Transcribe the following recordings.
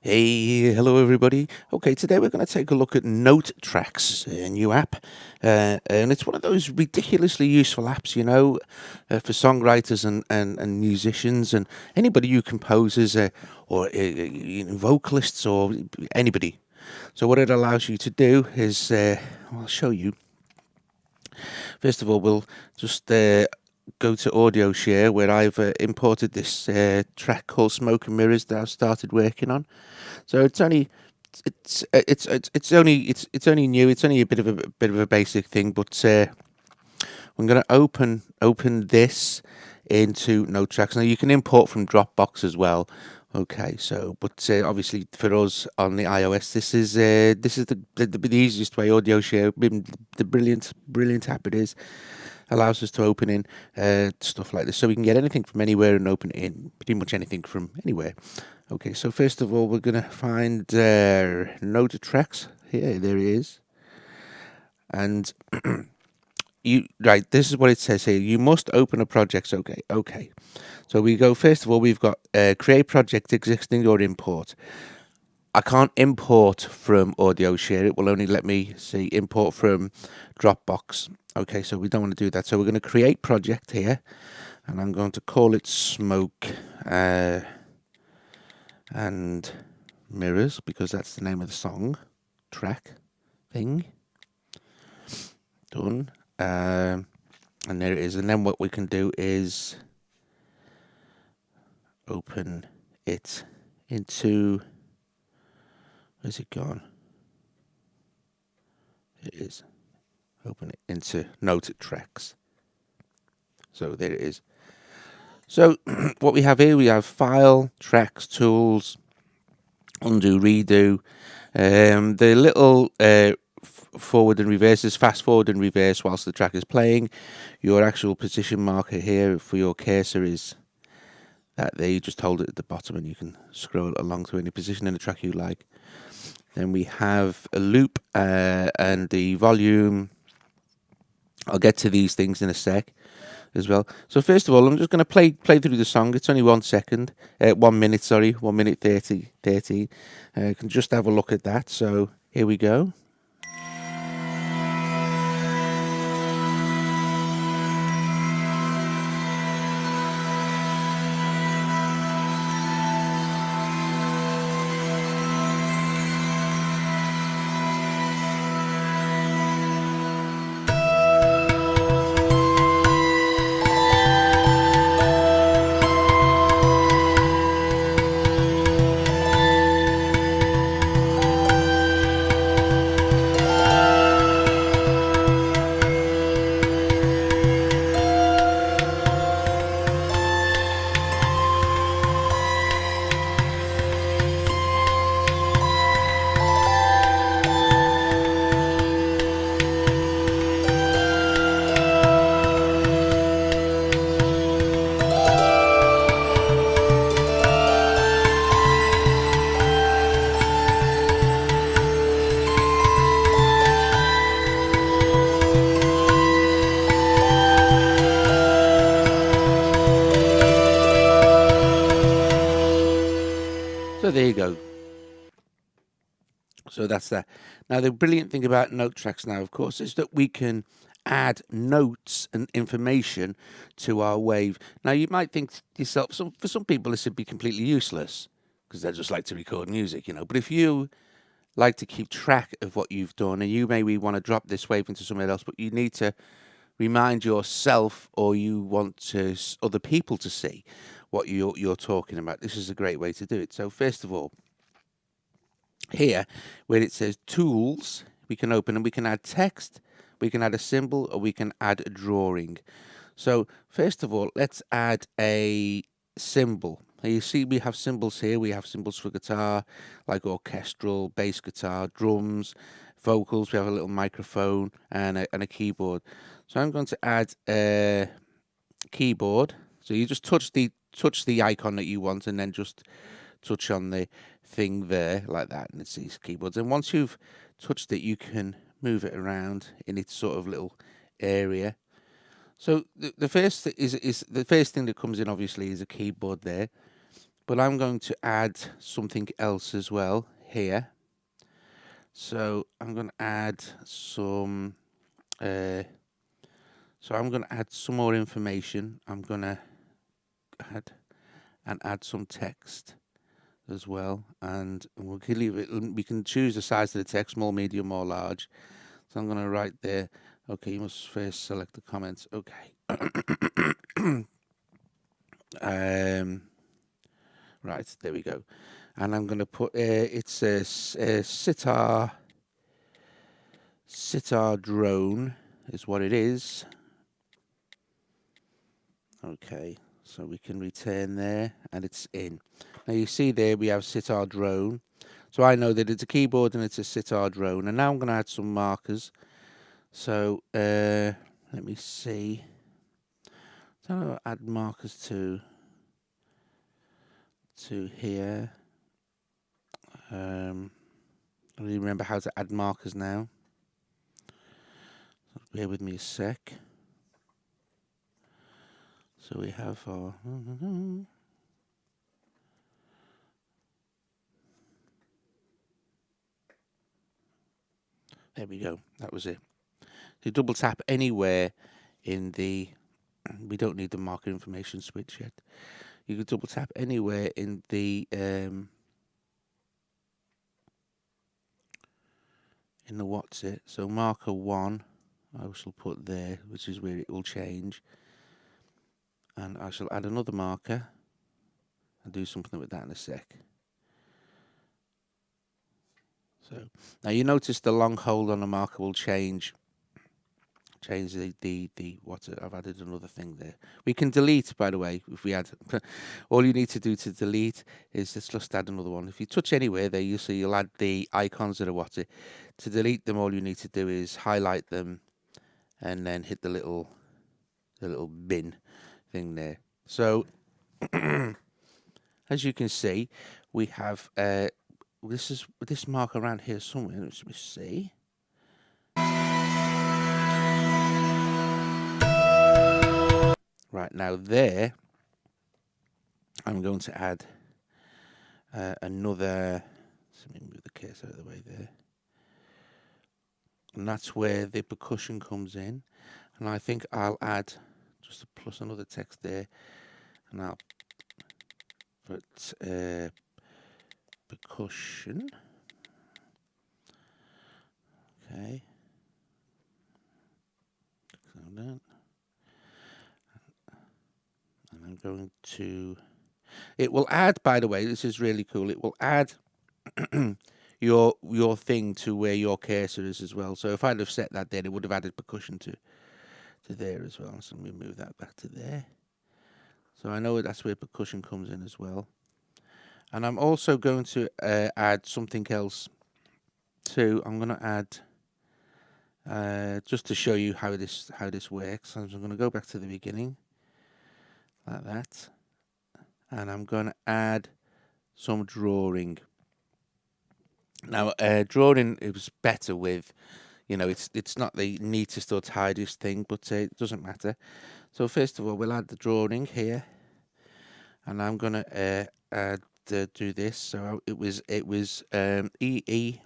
Hey, hello everybody. Okay, today we're going to take a look at Notetracks, a new app, and it's one of those ridiculously useful apps, for songwriters and musicians and anybody who composes or vocalists or anybody. So what it allows you to do is, I'll show you. First of all, we'll just go to Audio Share where I've imported this track called Smoke and Mirrors that I've started working on. So it's only new. It's only a bit of a basic thing, but I'm going to open this into Notetracks. Now you can import from Dropbox as well. Okay, so but obviously for us on the iOS, this is the easiest way. Audio Share, the brilliant app it is, allows us to open in stuff like this, so we can get anything from anywhere and open it in pretty much anything from anywhere. Okay, so first of all, we're gonna find Notetracks. Here, there it is, and This is what it says here. You must open a project. Okay. So we go. First of all, we've got create project existing or import. I can't import from Audio Share. It will only let me see import from Dropbox. Okay, so we don't want to do that. So we're going to create project here, and I'm going to call it Smoke and Mirrors because that's the name of the song track thing. Done. And there it is. And then what we can do is open it into. Where's it gone? It is. Open it into Notetracks. So there it is. So what we have here, we have File, Tracks, Tools, Undo, Redo. The little forward and reverse is fast forward and reverse whilst the track is playing. Your actual position marker here for your cursor is that there. You just hold it at the bottom and you can scroll along to any position in the track you like. Then we have a loop and the volume. I'll get to these things in a sec as well. So first of all, I'm just going to play through the song. It's only 1 second, 1 minute, sorry, 1 minute 30. You can just have a look at that. So here we go. So there you go. So that's that. Now, the brilliant thing about Notetracks now, of course, is that we can add notes and information to our wave. Now, you might think to yourself, for some people, this would be completely useless because they just like to record music, But if you like to keep track of what you've done and you maybe want to drop this wave into somewhere else, but you need to remind yourself or you want other people to see what you're talking about, this is a great way to do it. So first of all, here where it says tools, we can open and we can add text, we can add a symbol, or we can add a drawing. So first of all, let's add a symbol. Now you see we have symbols here. We have symbols for guitar, like orchestral, bass guitar, drums, vocals. We have a little microphone and a keyboard. So I'm going to add a keyboard. So you just touch the icon that you want and then just touch on the thing there like that, and it's these keyboards. And once you've touched it, you can move it around in its sort of little area. So the first is the first thing that comes in obviously is a keyboard there. but I'm going to add something else as well here. So I'm going to add some. So I'm going to add some more information. I'm going to add some text as well, and we'll leave it. We can choose the size of the text: small, medium, or large. So I'm going to write there. Okay, you must first select the comments. Okay. Right, there we go. And I'm going to put it's a sitar drone is what it is. Okay, so we can return there, and it's in. Now you see there we have sitar drone. So I know that it's a keyboard and it's a sitar drone. And now I'm going to add some markers. So let me see. So I'll add markers to here. I don't even remember how to add markers now. So bear with me a sec. So we have our... There we go. That was it. You double tap anywhere in the... We don't need the marker information switch yet. You can double tap anywhere in the... in the what's it. So marker 1, I shall put there, which is where it will change. And I shall add another marker. I'll do something with that in a sec. So now you notice the long hold on a marker will change the what I've added another thing there. We can delete, by the way, if we add. All you need to do to delete is just add another one. If you touch anywhere there, you see you'll add the icons that are what it. To delete them, all you need to do is highlight them and then hit the little bin thing there. So as you can see, we have this mark around here somewhere. Let me see. Right, now there, I'm going to add another, let me move the cursor out of the way there. And that's where the percussion comes in. And I think I'll add just a plus another text there. And I'll put percussion. Okay. So that. And I'm going to... It will add, by the way, this is really cool. It will add your thing to where your cursor is as well. So if I'd have set that there, it would have added percussion to there as well. So let me move that back to there. So I know that's where percussion comes in as well. And I'm also going to add something else too. I'm going to add just to show you how this works. I'm going to go back to the beginning like that, and I'm going to add some drawing. Now, drawing it was better with, it's not the neatest or tidiest thing, but it doesn't matter. So first of all, we'll add the drawing here, and I'm going to do this. So it was EE,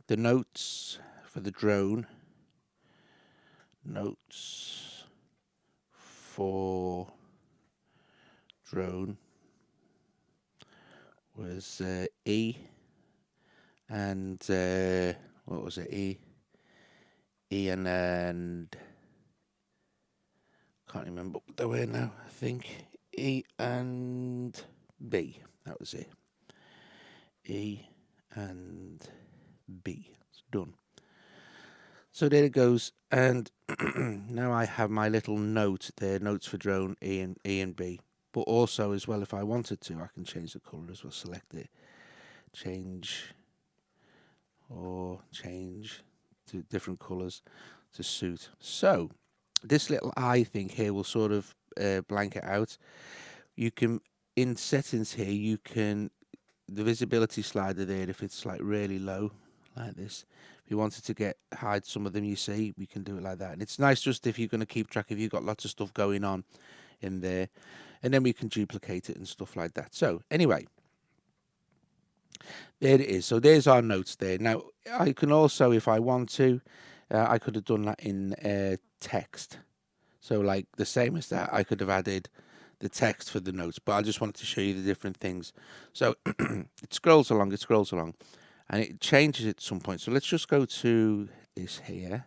the notes for the drone, notes for drone was E, and what was it? E and can't remember what they were now. I think E and B. That was it. E and B. It's done. So there it goes, and now I have my little note there, notes for drone E and B. But also as well, if I wanted to, I can change the colour as well. Select it, change to different colours to suit. So this little eye thing here will sort of blank it out. You can, in settings here, you can, the visibility slider there, if it's like really low, like this. If you wanted to hide some of them, you see, we can do it like that. And it's nice just if you're going to keep track, if you've got lots of stuff going on in there. and then we can duplicate it and stuff like that. So anyway, there it is. So there's our notes there. Now I can also, if I want to, I could have done that in text. So like the same as that, I could have added the text for the notes, but I just wanted to show you the different things. So it scrolls along, and it changes at some point. So let's just go to this here.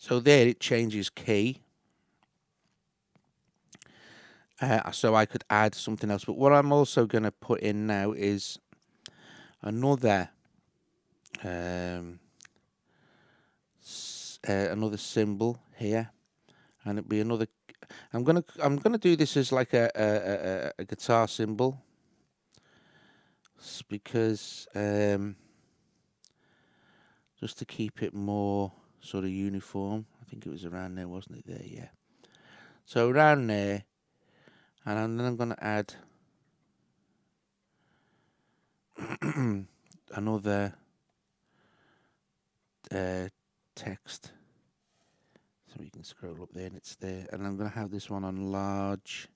So there it changes key. So I could add something else. But what I'm also going to put in now is another another symbol here, and it'll be another. I'm gonna do this as like a guitar symbol, because just to keep it more sort of uniform. I think it was around there, wasn't it? There, yeah. So around there, and then I'm gonna add another text, so we can scroll up there and it's there. And I'm going to have this one on large.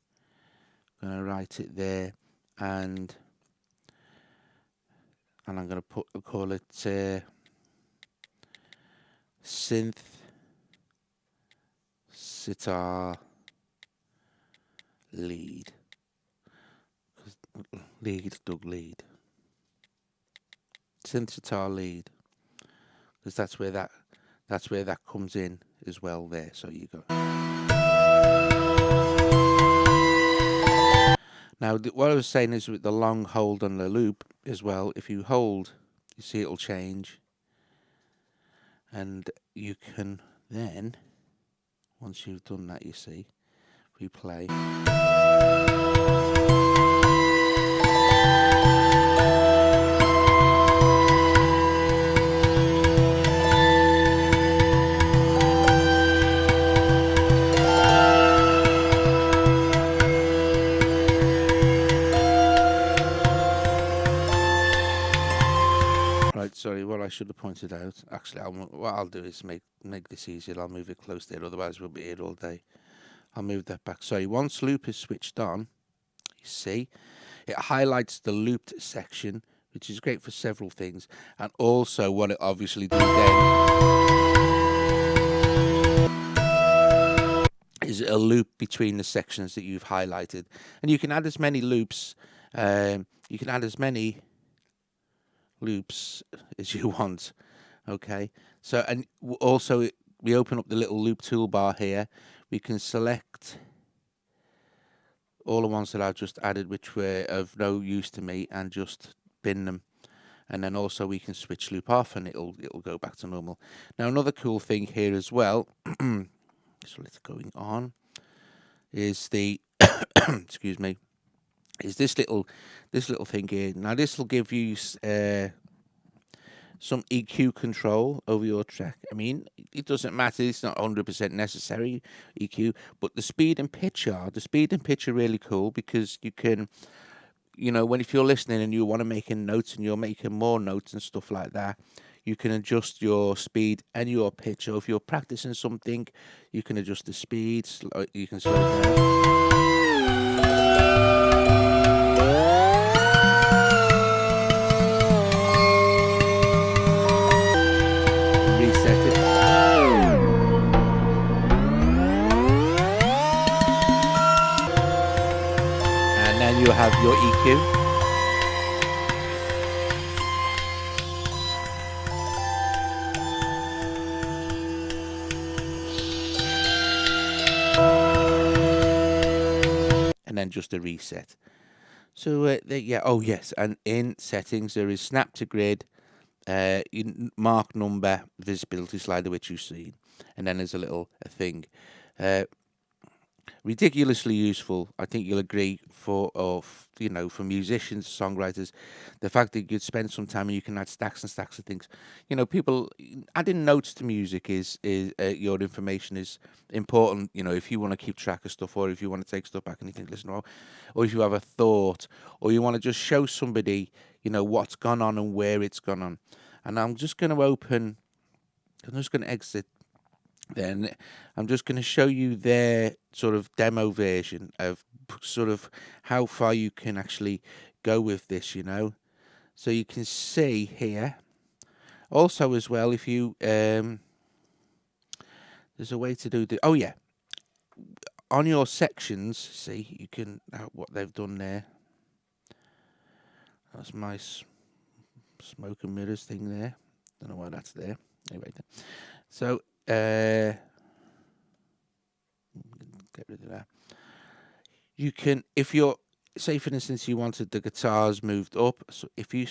I'm going to write it there, and I'm going to call it synth sitar lead. Doug lead. Synth sitar lead, because that's where that comes in as well there. So you go. Now what I was saying is with the long hold on the loop as well, if you hold, you see it'll change, and you can then, once you've done that, you see, replay. Sorry, what I should have pointed out. Actually, what I'll do is make this easier. I'll move it close there. Otherwise, we'll be here all day. I'll move that back. Sorry, once loop is switched on, you see, it highlights the looped section, which is great for several things. And also, what it obviously does then is a loop between the sections that you've highlighted, and you can add as many loops. You can add as many loops as you want. Okay, so, and also we open up the little loop toolbar here. We can select all the ones that I've just added which were of no use to me and just bin them, and then also we can switch loop off and it'll go back to normal. Now another cool thing here as well, so let's going on, is the excuse me, is this little thing here. Now this will give you some EQ control over your track. I mean, it doesn't matter, it's not 100% necessary, EQ, but the speed and pitch are really cool, because you can, if you're listening and you want to make notes and you're making more notes and stuff like that, you can adjust your speed and your pitch. So if you're practicing something, you can adjust the speed, you can slow it down. You have your EQ. And then just a reset. So oh yes, and in settings there is snap to grid, mark number, visibility slider, which you've seen, and then there's a little thing. ridiculously useful. I think you'll agree for musicians, songwriters, the fact that you could spend some time and you can add stacks and stacks of things. People adding notes to music is your information is important. If you want to keep track of stuff, or if you want to take stuff back and you think, listen, or if you have a thought, or you want to just show somebody, what's gone on and where it's gone on. And I'm just going to exit. Then I'm just going to show you their sort of demo version of sort of how far you can actually go with this, So you can see here. Also, as well, if you there's a way to do the. Oh yeah, on your sections, see you can what they've done there. That's my smoke and mirrors thing there. Don't know why that's there. Anyway, so. Get rid of that. You can, if you're, say for instance, you wanted the guitars moved up. So if you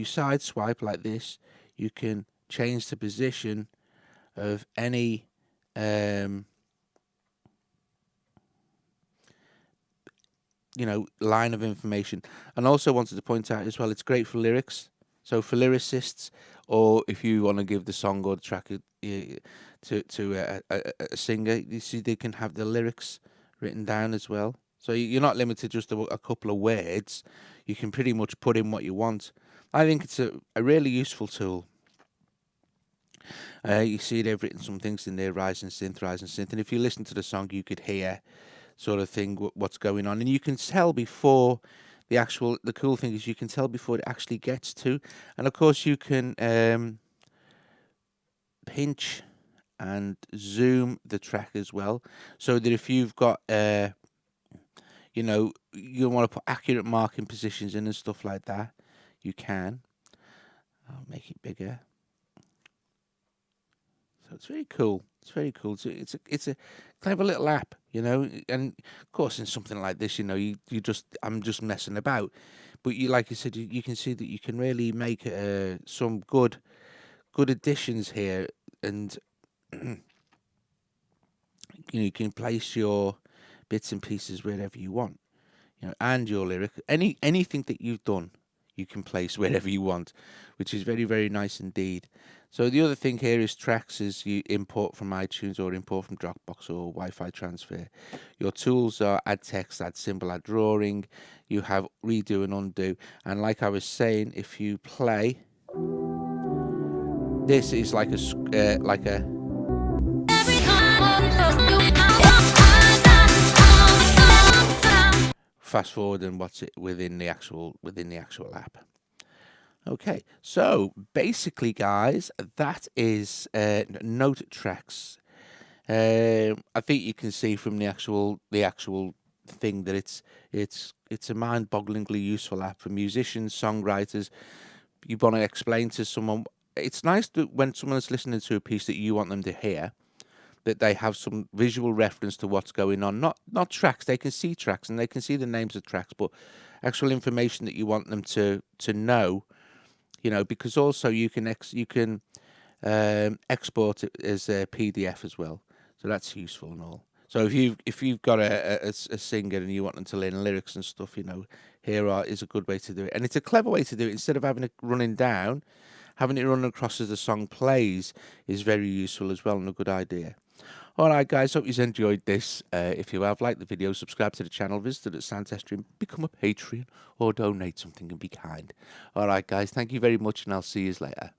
side swipe like this, you can change the position of any line of information. And also wanted to point out as well, it's great for lyrics. So for lyricists, or if you want to give the song or the track to a singer, you see they can have the lyrics written down as well. So you're not limited just to a couple of words. You can pretty much put in what you want. I think it's a really useful tool. You see they've written some things in there, rise and synth. And if you listen to the song, you could hear sort of thing what's going on. And you can tell before the cool thing is you can tell before it actually gets to. And of course you can pinch and zoom the track as well, so that if you've got you want to put accurate marking positions in and stuff like that, you can. I'll make it bigger. So it's very cool. So it's a clever little app, and of course in something like this, I'm just messing about, but like you said, you can see that you can really make some good additions here, and you can place your bits and pieces wherever you want, and your lyric, anything that you've done, you can place wherever you want, which is very, very nice indeed. So the other thing here is tracks, is you import from iTunes or import from Dropbox or Wi-Fi transfer. Your tools are add text, add symbol, add drawing. You have redo and undo. And like I was saying, if you play, this is like a fast forward and what's it within the actual app. Okay, so basically, guys, that is Notetracks. I think you can see from the actual thing that it's a mind-bogglingly useful app for musicians, songwriters. You want to explain to someone. It's nice that when someone's listening to a piece that you want them to hear, that they have some visual reference to what's going on. Not tracks. They can see tracks and they can see the names of tracks, but actual information that you want them to know. Because also you can export it as a PDF as well, so that's useful and all. So if you've got a singer and you want them to learn lyrics and stuff, is a good way to do it, and it's a clever way to do it. Instead of having it running down, having it run across as the song plays is very useful as well, and a good idea. All right, guys, hope you enjoyed this. If you have, liked the video, subscribe to the channel, visit at Soundteststream, become a Patreon, or donate something and be kind. All right, guys, thank you very much, and I'll see you later.